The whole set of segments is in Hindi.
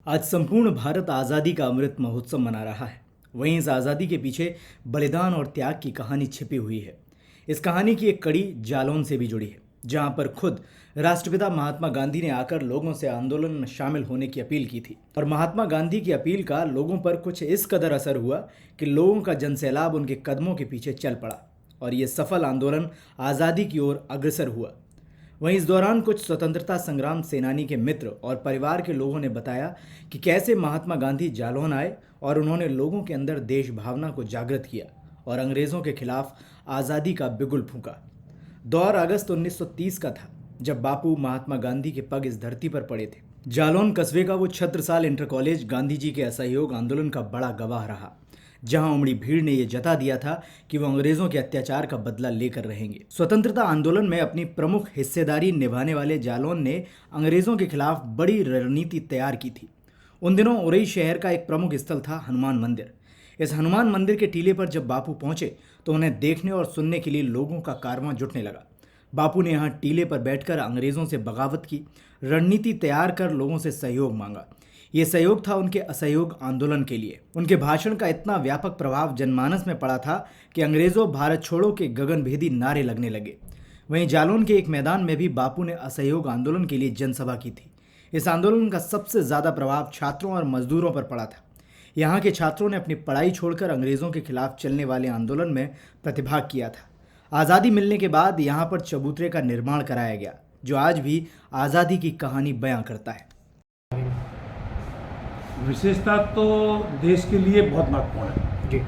आज संपूर्ण भारत आज़ादी का अमृत महोत्सव मना रहा है। वहीं इस आज़ादी के पीछे बलिदान और त्याग की कहानी छिपी हुई है। इस कहानी की एक कड़ी जालौन से भी जुड़ी है, जहां पर खुद राष्ट्रपिता महात्मा गांधी ने आकर लोगों से आंदोलन में शामिल होने की अपील की थी। और महात्मा गांधी की अपील का लोगों पर कुछ इस कदर असर हुआ कि लोगों का जनसैलाब उनके कदमों के पीछे चल पड़ा और ये सफल आंदोलन आज़ादी की ओर अग्रसर हुआ। वहीं इस दौरान कुछ स्वतंत्रता संग्राम सेनानी के मित्र और परिवार के लोगों ने बताया कि कैसे महात्मा गांधी जालौन आए और उन्होंने लोगों के अंदर देश भावना को जागृत किया और अंग्रेज़ों के खिलाफ आज़ादी का बिगुल फूंका। दौर अगस्त 1930 का था, जब बापू महात्मा गांधी के पग इस धरती पर पड़े थे। जालौन कस्बे का वो छत्रसाल इंटर कॉलेज गांधी जी के असहयोग आंदोलन का बड़ा गवाह रहा, जहां उमड़ी भीड़ ने यह जता दिया था कि वो अंग्रेजों के अत्याचार का बदला लेकर रहेंगे। स्वतंत्रता आंदोलन में अपनी प्रमुख हिस्सेदारी निभाने वाले जालौन ने अंग्रेजों के खिलाफ बड़ी रणनीति तैयार की थी। उन दिनों उरई शहर का एक प्रमुख स्थल था हनुमान मंदिर। इस हनुमान मंदिर के टीले पर जब बापू पहुंचे तो उन्हें देखने और सुनने के लिए लोगों का कारवां जुटने लगा। बापू ने यहाँ टीले पर बैठकर अंग्रेजों से बगावत की, रणनीति तैयार कर लोगों से सहयोग मांगा। ये सहयोग था उनके असहयोग आंदोलन के लिए। उनके भाषण का इतना व्यापक प्रभाव जनमानस में पड़ा था कि अंग्रेजों भारत छोड़ो के गगनभेदी नारे लगने लगे। वहीं जालौन के एक मैदान में भी बापू ने असहयोग आंदोलन के लिए जनसभा की थी। इस आंदोलन का सबसे ज़्यादा प्रभाव छात्रों और मजदूरों पर पड़ा था। यहाँ के छात्रों ने अपनी पढ़ाई छोड़कर अंग्रेजों के खिलाफ चलने वाले आंदोलन में प्रतिभाग किया था। आज़ादी मिलने के बाद यहाँ पर चबूतरे का निर्माण कराया गया, जो आज भी आज़ादी की कहानी बयां करता है। विशेषता तो देश के लिए बहुत महत्वपूर्ण है जी।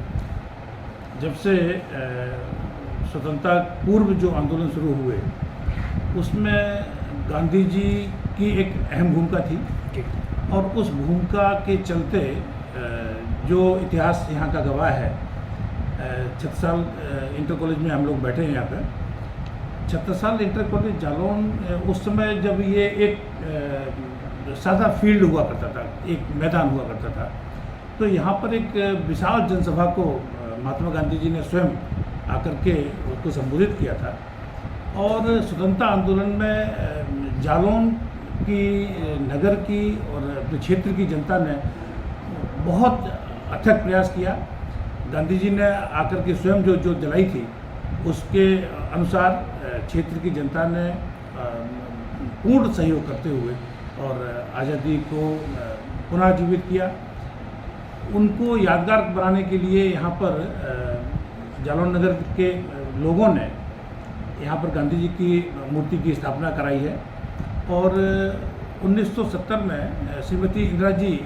जब से स्वतंत्रता पूर्व जो आंदोलन शुरू हुए उसमें गांधी जी की एक अहम भूमिका थी जी। और उस भूमिका के चलते जो इतिहास यहाँ का गवाह है, छत्रसाल इंटर कॉलेज में हम लोग बैठे हैं यहाँ पर। छत्रसाल इंटर कॉलेज जालौन उस समय जब ये एक सादा फील्ड हुआ करता था, एक मैदान हुआ करता था, तो यहाँ पर एक विशाल जनसभा को महात्मा गांधी जी ने स्वयं आकर के उसको संबोधित किया था। और स्वतंत्रता आंदोलन में जालौन की, नगर की और क्षेत्र की जनता ने बहुत अथक प्रयास किया। गांधी जी ने आकर के स्वयं जो जलाई थी उसके अनुसार क्षेत्र की जनता ने पूर्ण सहयोग करते हुए और आज़ादी को पुनः जीवित किया। उनको यादगार बनाने के लिए यहाँ पर जालौन नगर के लोगों ने यहाँ पर गांधी जी की मूर्ति की स्थापना कराई है। और 1970 में श्रीमती इंदिरा जी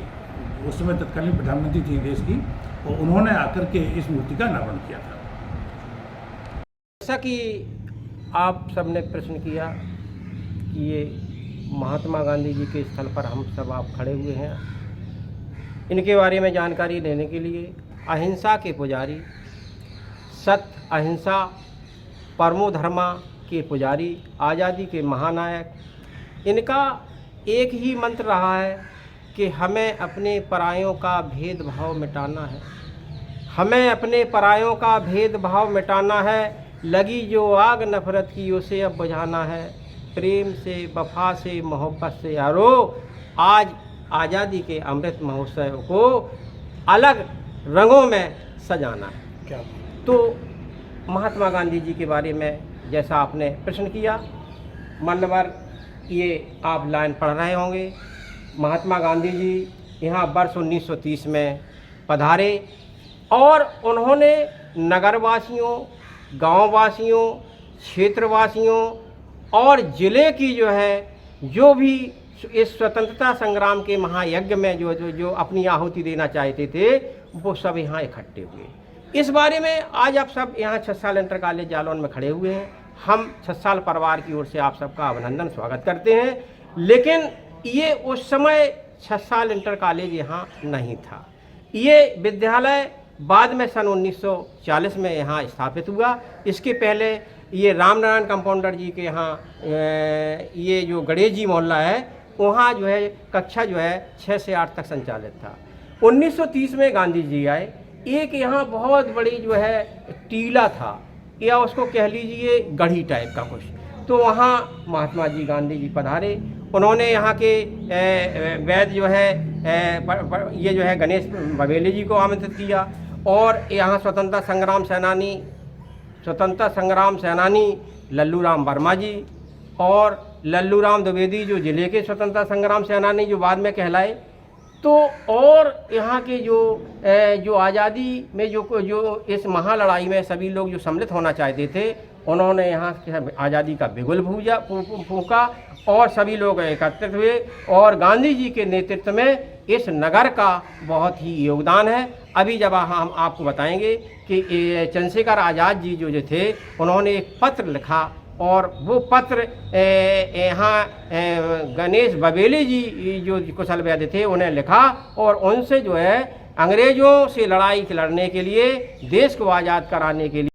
उस समय तत्कालीन प्रधानमंत्री थी देश की, और उन्होंने आकर के इस मूर्ति का अनावरण किया था। जैसा कि आप सबने प्रश्न किया कि ये महात्मा गांधी जी के स्थल पर हम सब आप खड़े हुए हैं, इनके बारे में जानकारी लेने के लिए अहिंसा के पुजारी, सत्य अहिंसा परमो धर्मा के पुजारी, आज़ादी के महानायक, इनका एक ही मंत्र रहा है कि हमें अपने परायों का भेदभाव मिटाना है। हमें अपने परायों का भेदभाव मिटाना है। लगी जो आग नफरत की उसे अब बुझाना है। प्रेम से, वफा से, मोहब्बत से यारो, आज आज़ादी के अमृत महोत्सव को अलग रंगों में सजाना है। क्या तो महात्मा गांधी जी के बारे में जैसा आपने प्रश्न किया, मान्यवर ये आप लाइन पढ़ रहे होंगे। महात्मा गांधी जी यहाँ वर्ष 1930 में पधारे और उन्होंने नगरवासियों, गांववासियों, क्षेत्रवासियों और ज़िले की जो भी इस स्वतंत्रता संग्राम के महायज्ञ में जो अपनी आहुति देना चाहते थे, वो सब यहाँ इकट्ठे हुए। इस बारे में आज आप सब यहाँ छत्रसाल इंटर कॉलेज जालौन में खड़े हुए हैं। हम छत्रसाल परिवार की ओर से आप सबका अभिनंदन स्वागत करते हैं। लेकिन ये उस समय छत्रसाल इंटर कॉलेज यहाँ नहीं था। ये विद्यालय बाद में सन 1940 में यहाँ स्थापित हुआ। इसके पहले ये रामनारायण कंपाउंडर जी के यहाँ ये जो गणेश जी मोहल्ला है, वहाँ कक्षा 6 से 8 तक संचालित था। 1930 में गांधी जी आए। एक यहाँ बहुत बड़ी टीला था, या उसको कह लीजिए गढ़ी टाइप का कुछ, तो वहाँ महात्मा जी गांधी जी पधारे उन्होंने यहाँ के वैद्य जो है ये जो है गणेश बघेली जी को आमंत्रित किया, और यहाँ स्वतंत्रता संग्राम सेनानी लल्लू राम वर्मा जी और लल्लू राम द्विवेदी जो जिले के स्वतंत्रता संग्राम सेनानी जो बाद में कहलाए, तो और यहाँ के जो आज़ादी में जो इस महालड़ाई में सभी लोग जो सम्मिलित होना चाहते थे, उन्होंने यहाँ आज़ादी का बिगुल फूंका और सभी लोग एकत्रित हुए, और गांधी जी के नेतृत्व में इस नगर का बहुत ही योगदान है। अभी जब हम आपको बताएंगे कि चंद्रशेखर आज़ाद जी जो थे, उन्होंने एक पत्र लिखा, और वो पत्र यहाँ गणेश बघेली जी जो कुशल वैद्य थे उन्हें लिखा, और उनसे जो है अंग्रेज़ों से लड़ाई लड़ने के लिए, देश को आज़ाद कराने के लिए